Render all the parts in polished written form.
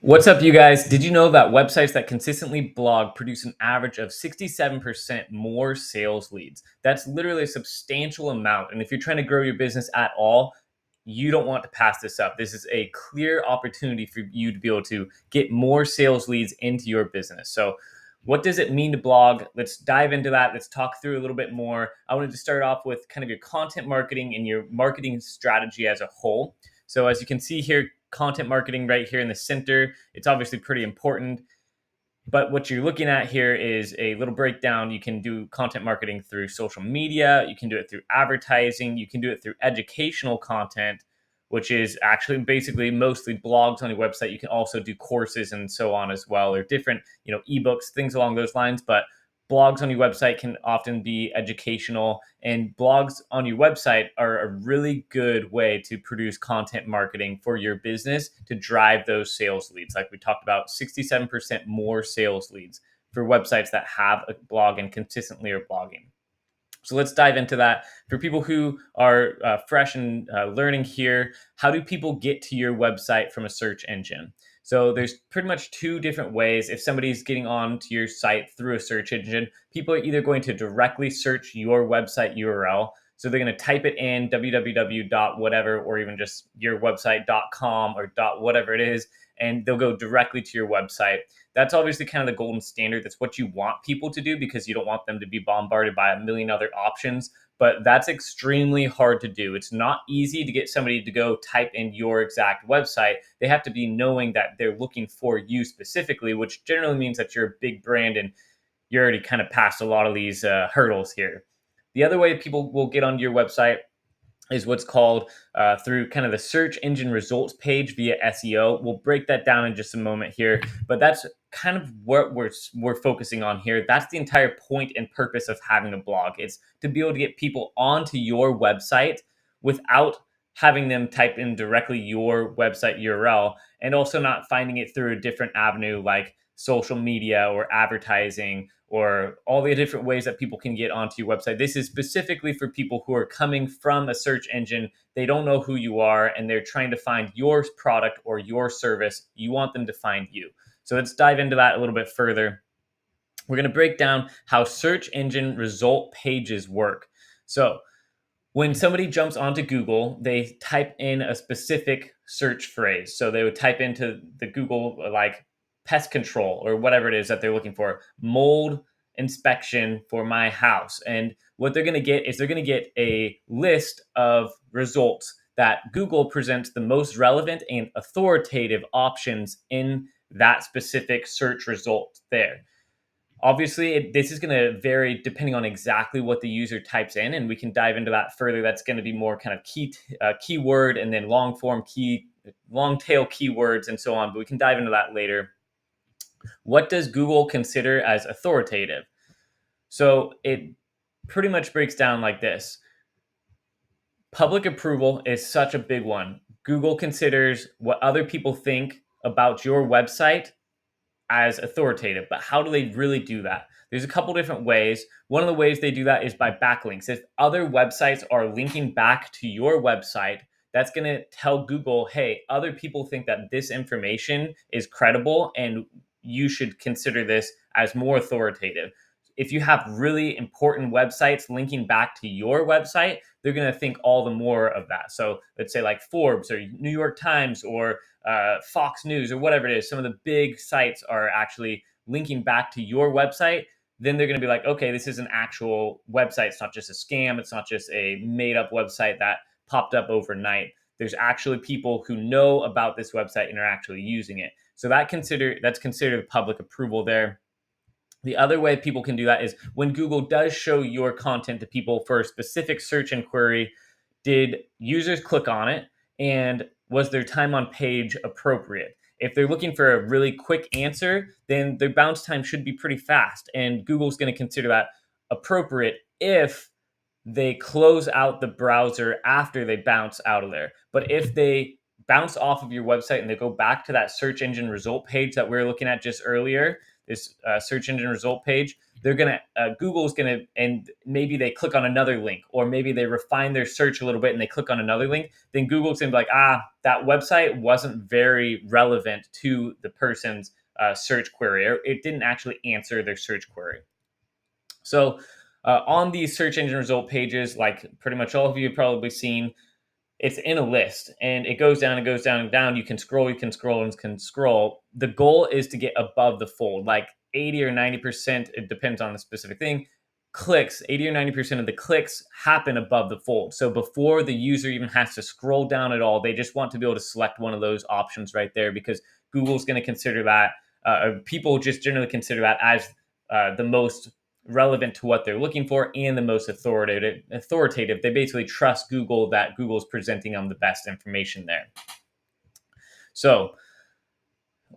What's up, you guys? Did you know that websites that consistently blog produce an average of 67% more sales leads? That's literally a substantial amount. And if you're trying to grow your business at all, you don't want to pass this up. This is a clear opportunity for you to be able to get more sales leads into your business. So, what does it mean to blog? Let's dive into that. Let's talk through a little bit more. I wanted to start off with kind of your content marketing and your marketing strategy as a whole. So, as you can see here, content marketing right here in the center, it's obviously pretty important. But what you're looking at here is a little breakdown. You can do content marketing through social media, you can do it through advertising, you can do it through educational content, which is actually basically mostly blogs on your website. You can also do courses and so on as well, or different, ebooks, things along those lines. But blogs on your website can often be educational, and blogs on your website are a really good way to produce content marketing for your business to drive those sales leads. Like we talked about, 67% more sales leads for websites that have a blog and consistently are blogging. So let's dive into that. For people who are fresh and learning here, how do people get to your website from a search engine? So there's pretty much two different ways. If somebody's getting onto your site through a search engine, people are either going to directly search your website URL. So they're going to type it in www dot whatever, or even just your website.com or dot whatever it is, and they'll go directly to your website. That's obviously kind of the golden standard. That's what you want people to do because you don't want them to be bombarded by a million other options. But that's extremely hard to do. It's not easy to get somebody to go type in your exact website. They have to be knowing that they're looking for you specifically, which generally means that you're a big brand and you're already kind of past a lot of these hurdles here. The other way people will get onto your website is what's called through kind of the search engine results page via SEO. We'll break that down in just a moment here, but that's kind of what we're focusing on here. That's the entire point and purpose of having a blog. It's to be able to get people onto your website without having them type in directly your website URL, and also not finding it through a different avenue like social media or advertising or all the different ways that people can get onto your website. This is specifically for people who are coming from a search engine. They don't know who you are and they're trying to find your product or your service. You want them to find you. So let's dive into that a little bit further. We're going to break down how search engine result pages work. So when somebody jumps onto Google, they type in a specific search phrase. So they would type into the Google like pest control or whatever it is that they're looking for, mold inspection for my house. And what they're going to get is they're going to get a list of results that Google presents the most relevant and authoritative options in that specific search result there. Obviously, this is going to vary depending on exactly what the user types in, and we can dive into that further. That's going to be more kind of keyword and then long tail keywords and so on. But we can dive into that later. What does Google consider as authoritative? So it pretty much breaks down like this. Public approval is such a big one. Google considers what other people think about your website as authoritative, but how do they really do that? There's a couple different ways. One of the ways they do that is by backlinks. If other websites are linking back to your website, that's going to tell Google, hey, other people think that this information is credible and you should consider this as more authoritative. If you have really important websites linking back to your website, they're going to think all the more of that. So let's say like Forbes or New York Times or Fox News or whatever it is, some of the big sites are actually linking back to your website. Then they're going to be like, okay, this is an actual website. It's not just a scam. It's not just a made up website that popped up overnight. There's actually people who know about this website and are actually using it. So that's considered public approval there. The other way people can do that is when Google does show your content to people for a specific search inquiry, did users click on it and was their time on page appropriate? If they're looking for a really quick answer, then their bounce time should be pretty fast. And Google's going to consider that appropriate if they close out the browser after they bounce out of there. But if they bounce off of your website and they go back to that search engine result page that we were looking at just earlier, this search engine result page, they're gonna Google's gonna, and maybe they click on another link, or maybe they refine their search a little bit and they click on another link, then Google's gonna be like, that website wasn't very relevant to the person's search query, or it didn't actually answer their search query. So on these search engine result pages, like pretty much all of you have probably seen, it's in a list and it goes down and goes down and down. You can scroll, you can scroll, and can scroll. The goal is to get above the fold, like 80 or 90%, it depends on the specific thing. Clicks, 80 or 90% of the clicks happen above the fold. So before the user even has to scroll down at all, they just want to be able to select one of those options right there, because Google's going to consider that, or people just generally consider that as the most relevant to what they're looking for and the most authoritative. They basically trust Google that Google's presenting them the best information there. So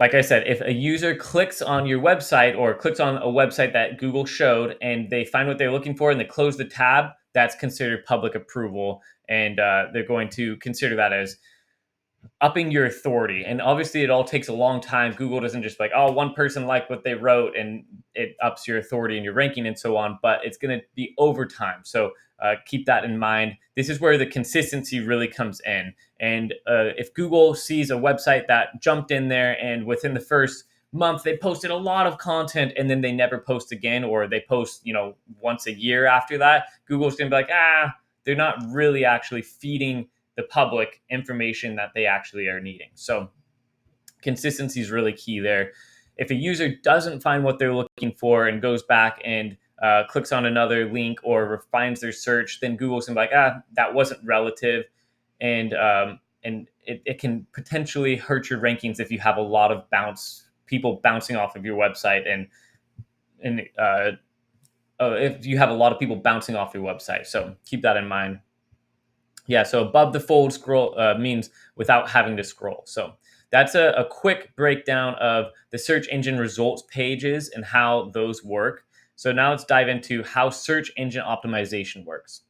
like I said, if a user clicks on your website or clicks on a website that Google showed and they find what they're looking for and they close the tab, that's considered public approval. And they're going to consider that as upping your authority. And obviously it all takes a long time. Google doesn't just like, oh, one person liked what they wrote and it ups your authority and your ranking and so on, but it's going to be over time. So keep that in mind. This is where the consistency really comes in. And if Google sees a website that jumped in there and within the first month they posted a lot of content and then they never post again, or they post, once a year after that, Google's going to be like, they're not really actually feeding the public information that they actually are needing. So consistency is really key there. If a user doesn't find what they're looking for and goes back and clicks on another link or refines their search, then Google's gonna be like, that wasn't relative, and it can potentially hurt your rankings if you have a lot of people bouncing off of your website, and if you have a lot of people bouncing off your website. So keep that in mind. Yeah, so above the fold scroll means without having to scroll. So that's a quick breakdown of the search engine results pages and how those work. So now let's dive into how search engine optimization works.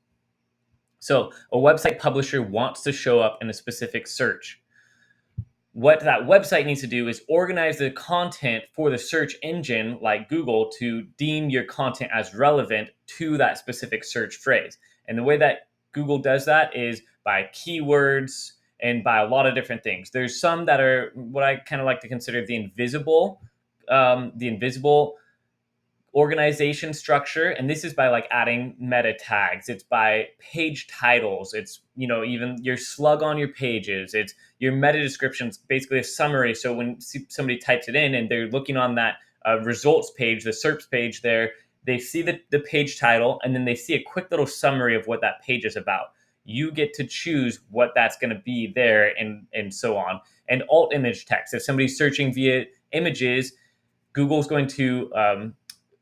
So a website publisher wants to show up in a specific search. What that website needs to do is organize the content for the search engine like Google to deem your content as relevant to that specific search phrase. And the way that Google does that is by keywords and by a lot of different things. There's some that are what I kind of like to consider the invisible organization structure, and this is by like adding meta tags, it's by page titles, it's even your slug on your pages, it's your meta descriptions, basically a summary. So when somebody types it in and they're looking on that results page, the SERPs page there, they see the page title and then they see a quick little summary of what that page is about. You get to choose what that's going to be there, and so on. And alt image text, if somebody's searching via images, Google's going to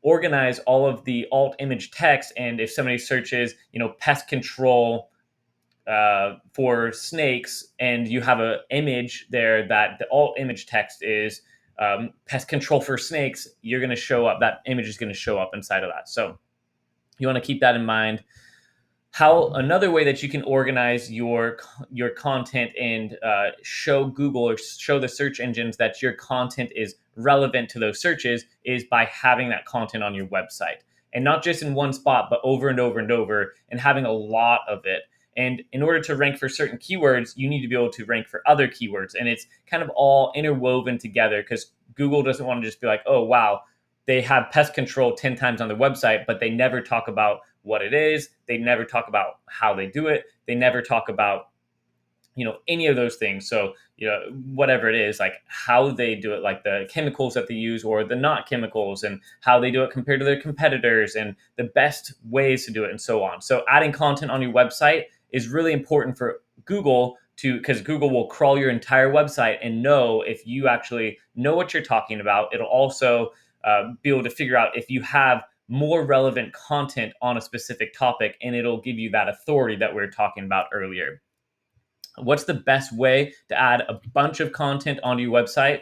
organize all of the alt image text. And if somebody searches, pest control for snakes, and you have an image there that the alt image text is pest control for snakes, you're going to show up. That image is going to show up inside of that. So you want to keep that in mind. Another way that you can organize your content and show Google or show the search engines that your content is relevant to those searches is by having that content on your website, and not just in one spot, but over and over and over, and having a lot of it. And in order to rank for certain keywords, you need to be able to rank for other keywords, and it's kind of all interwoven together, because Google doesn't want to just be like, oh wow, they have pest control 10 times on their website, but they never talk about what it is. They never talk about how they do it. They never talk about, any of those things. So, whatever it is, like how they do it, like the chemicals that they use or the not chemicals, and how they do it compared to their competitors, and the best ways to do it, and so on. So adding content on your website is really important for Google because Google will crawl your entire website and know if you actually know what you're talking about. It'll also be able to figure out if you have more relevant content on a specific topic, and it'll give you that authority that we were talking about earlier. What's the best way to add a bunch of content onto your website?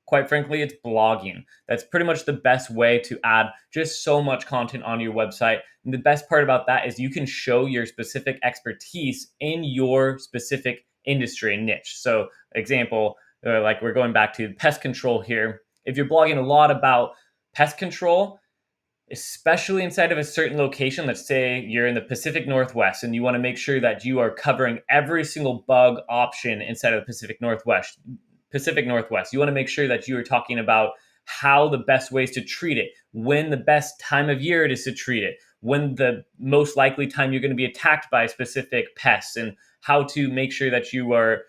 Quite frankly, it's blogging. That's pretty much the best way to add just so much content on your website. And the best part about that is you can show your specific expertise in your specific industry and niche. So, example, like we're going back to pest control here. If you're blogging a lot about Pest control, especially inside of a certain location. Let's say you're in the Pacific Northwest and you want to make sure that you are covering every single bug option inside of the Pacific Northwest. You want to make sure that you are talking about how the best ways to treat it, when the best time of year it is to treat it, when the most likely time you're going to be attacked by specific pests, and how to make sure that you are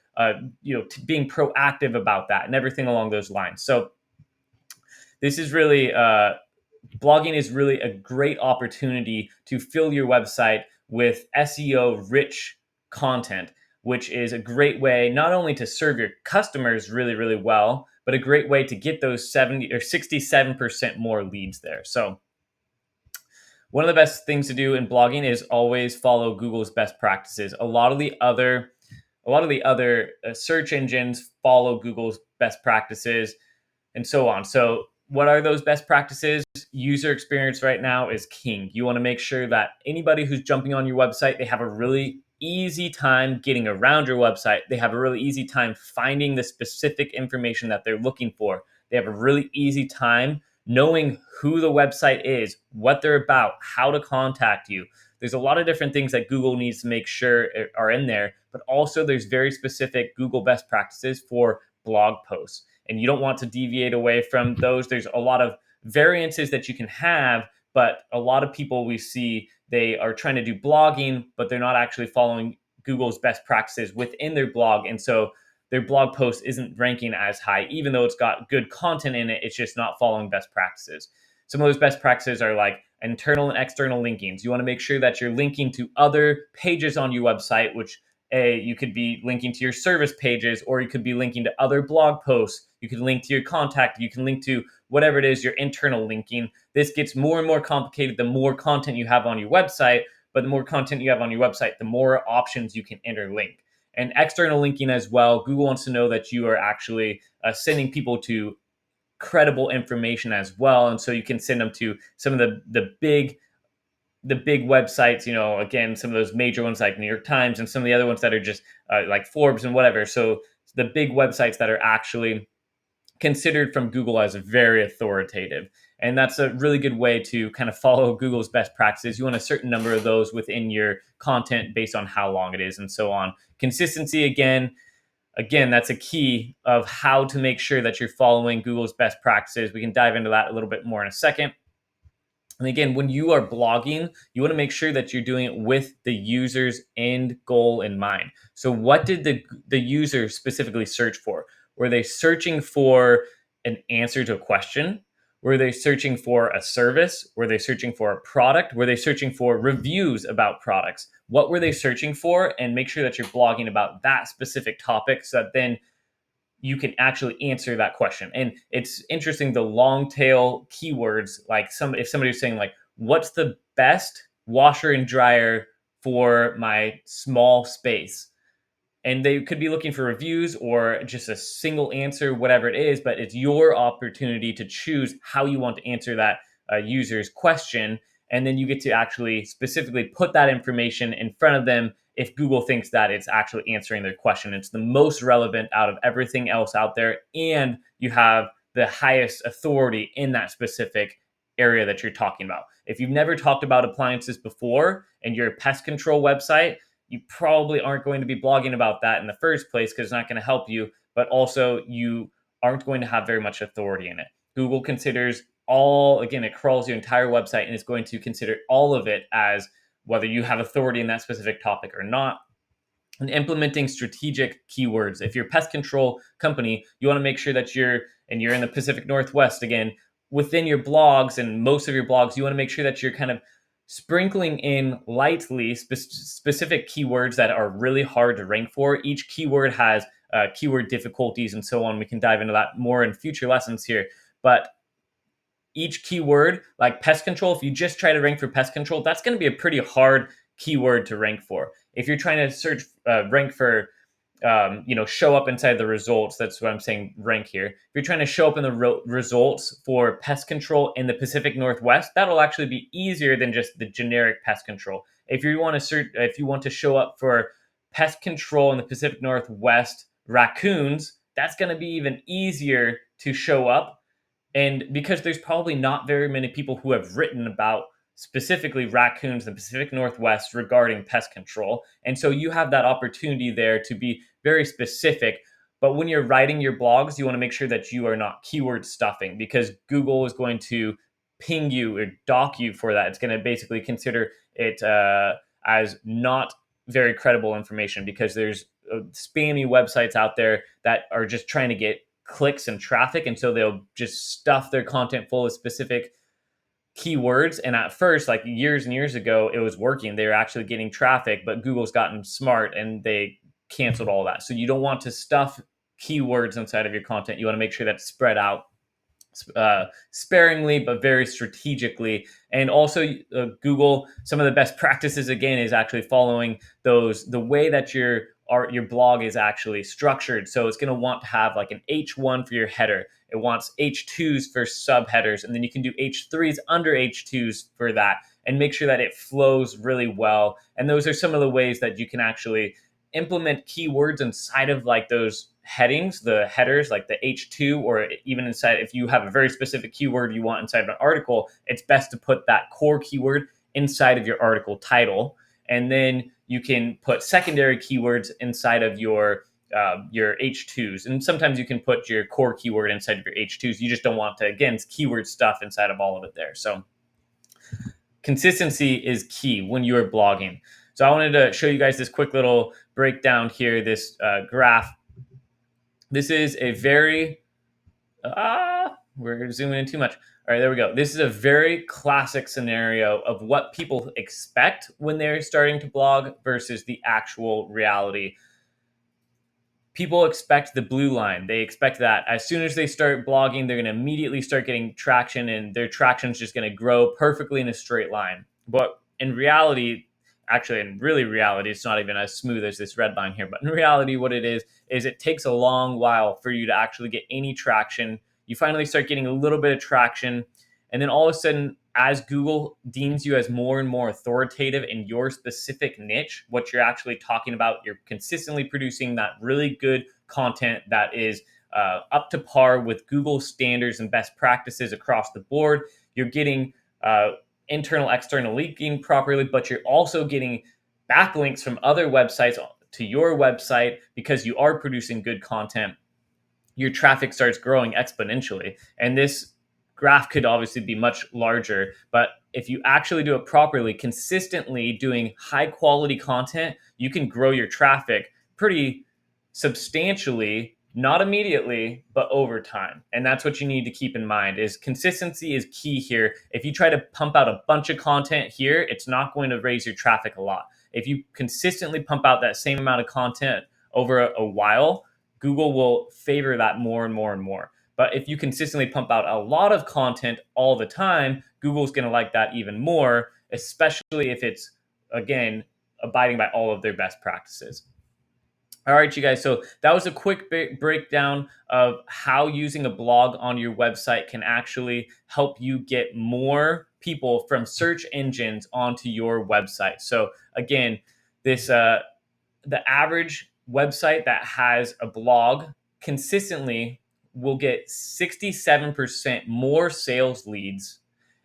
being proactive about that and everything along those lines. So this is really blogging is really a great opportunity to fill your website with SEO rich content, which is a great way not only to serve your customers really, really well, but a great way to get those 70 or 67% more leads there. So one of the best things to do in blogging is always follow Google's best practices. A lot of the other search engines follow Google's best practices and so on. So, what are those best practices? User experience right now is king. You want to make sure that anybody who's jumping on your website, they have a really easy time getting around your website. They have a really easy time finding the specific information that they're looking for. They have a really easy time knowing who the website is, what they're about, how to contact you. There's a lot of different things that Google needs to make sure are in there, but also there's very specific Google best practices for blog posts, and you don't want to deviate away from those. There's a lot of variances that you can have, but a lot of people we see, they are trying to do blogging, but they're not actually following Google's best practices within their blog. And so their blog post isn't ranking as high, even though it's got good content in it. It's just not following best practices. Some of those best practices are like internal and external linkings. You want to make sure that you're linking to other pages on your website, which you could be linking to your service pages, or you could be linking to other blog posts. You can link to your contact. You can link to whatever it is, your internal linking. This gets more and more complicated the more content you have on your website, but the more content you have on your website, the more options you can interlink. And external linking as well. Google wants to know that you are actually sending people to credible information as well. And so you can send them to some of the big websites, again, some of those major ones like New York Times, and some of the other ones that are just like Forbes and whatever. So the big websites that are actually considered from Google as very authoritative. And that's a really good way to kind of follow Google's best practices. You want a certain number of those within your content based on how long it is and so on. Consistency, again, that's a key of how to make sure that you're following Google's best practices. We can dive into that a little bit more in a second. And again, when you are blogging, you want to make sure that you're doing it with the user's end goal in mind. So what did the user specifically search for? Were they searching for an answer to a question? Were they searching for a service? Were they searching for a product? Were they searching for reviews about products? What were they searching for? And make sure that you're blogging about that specific topic so that then you can actually answer that question. And it's interesting, the long tail keywords, like if somebody was saying like, what's the best washer and dryer for my small space? And they could be looking for reviews or just a single answer, whatever it is, but it's your opportunity to choose how you want to answer that user's question. And then you get to actually specifically put that information in front of them if Google thinks that it's actually answering their question. It's the most relevant out of everything else out there, and you have the highest authority in that specific area that you're talking about. If you've never talked about appliances before and you're a pest control website, you probably aren't going to be blogging about that in the first place because it's not going to help you, but also you aren't going to have very much authority in it. Google considers again, it crawls your entire website and it's going to consider all of it as whether you have authority in that specific topic or not. And implementing strategic keywords. If you're a pest control company, you want to make sure that you're in the Pacific Northwest again, within your blogs and most of your blogs, you want to make sure that you're kind of sprinkling in lightly specific keywords that are really hard to rank for. Each keyword has keyword difficulties and so on. We can dive into that more in future lessons here. But each keyword, like pest control, if you just try to rank for pest control, that's going to be a pretty hard keyword to rank for. If you're trying to rank for, show up inside the results, that's what I'm saying, rank here. If you're trying to show up in the results for pest control in the Pacific Northwest, that'll actually be easier than just the generic pest control. If you want to show up for pest control in the Pacific Northwest raccoons, that's going to be even easier to show up And because there's probably not very many people who have written about specifically raccoons in the Pacific Northwest regarding pest control. And so you have that opportunity there to be very specific. But when you're writing your blogs, you want to make sure that you are not keyword stuffing, because Google is going to ping you or dock you for that. It's going to basically consider it as not very credible information, because there's spammy websites out there that are just trying to get clicks and traffic, and so they'll just stuff their content full of specific keywords. And at first, like years and years ago, it was working, they were actually getting traffic, but Google's gotten smart and they canceled all that. So you don't want to stuff keywords inside of your content. You want to make sure that's spread out sparingly but very strategically. And also, Google, some of the best practices again is actually following the way that your blog is actually structured. So it's going to want to have like an H1 for your header. It wants H2s for subheaders, and then you can do H3s under H2s for that, and make sure that it flows really well. And those are some of the ways that you can actually implement keywords inside of like those headings, the headers, like the H2, or even inside, if you have a very specific keyword you want inside of an article, it's best to put that core keyword inside of your article title. And then you can put secondary keywords inside of your H2s. And sometimes you can put your core keyword inside of your H2s. You just don't want to, again, keyword stuff inside of all of it there. So consistency is key when you are blogging. So I wanted to show you guys this quick little breakdown here, this graph. This is a very, we're zooming in too much. All right, there we go. This is a very classic scenario of what people expect when they're starting to blog versus the actual reality. People expect the blue line. They expect that as soon as they start blogging, they're going to immediately start getting traction, and their traction is just going to grow perfectly in a straight line. But in reality, actually, in really reality, it's not even as smooth as this red line here. But in reality, what it is it takes a long while for you to actually get any traction. You finally start getting a little bit of traction, and then all of a sudden, as Google deems you as more and more authoritative in your specific niche, what you're actually talking about, you're consistently producing that really good content that is up to par with Google standards and best practices across the board. You're getting internal, external linking properly, but you're also getting backlinks from other websites to your website because you are producing good content. Your traffic starts growing exponentially. And this graph could obviously be much larger, but if you actually do it properly, consistently doing high quality content, you can grow your traffic pretty substantially, not immediately, but over time. And that's what you need to keep in mind, is consistency is key here. If you try to pump out a bunch of content here, it's not going to raise your traffic a lot. If you consistently pump out that same amount of content over a while, Google will favor that more and more and more. But if you consistently pump out a lot of content all the time, Google's going to like that even more, especially if it's, again, abiding by all of their best practices. All right, you guys. So that was a quick breakdown of how using a blog on your website can actually help you get more people from search engines onto your website. So again, this the average website that has a blog consistently will get 67% more sales leads,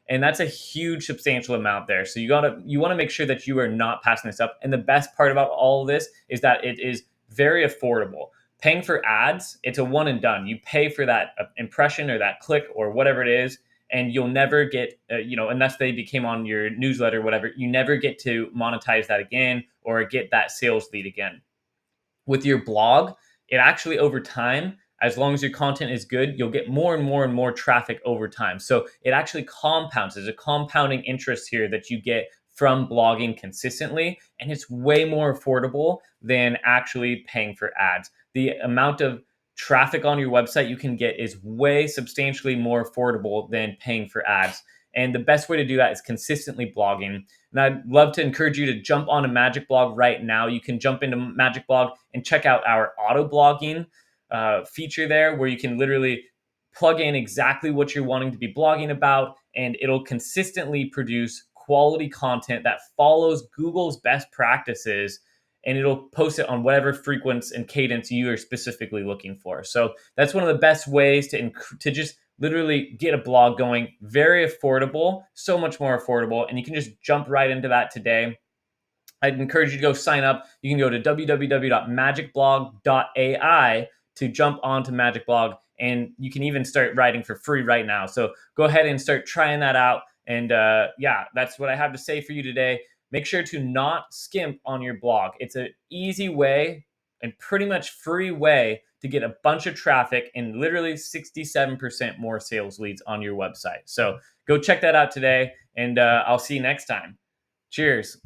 and that's a huge substantial amount there. So you want to make sure that you are not passing this up. And the best part about all of this is that it is very affordable. Paying for ads, it's a one and done. You pay for that impression or that click or whatever it is, and you'll never get, unless they became on your newsletter or whatever, you never get to monetize that again or get that sales lead again. With your blog, it actually, over time, as long as your content is good, you'll get more and more and more traffic over time. So it actually compounds. There's a compounding interest here that you get from blogging consistently, and it's way more affordable than actually paying for ads. The amount of traffic on your website you can get is way substantially more affordable than paying for ads. And the best way to do that is consistently blogging. And I'd love to encourage you to jump on a Magic Blog right now. You can jump into Magic Blog and check out our auto blogging feature there, where you can literally plug in exactly what you're wanting to be blogging about, and it'll consistently produce quality content that follows Google's best practices, and it'll post it on whatever frequency and cadence you are specifically looking for. So that's one of the best ways to just literally get a blog going. Very affordable, so much more affordable. And you can just jump right into that today. I'd encourage you to go sign up. You can go to www.magicblog.ai to jump onto Magic Blog, and you can even start writing for free right now. So go ahead and start trying that out. And yeah, that's what I have to say for you today. Make sure to not skimp on your blog. It's an easy way and pretty much free way to get a bunch of traffic and literally 67% more sales leads on your website. So go check that out today, and I'll see you next time. Cheers.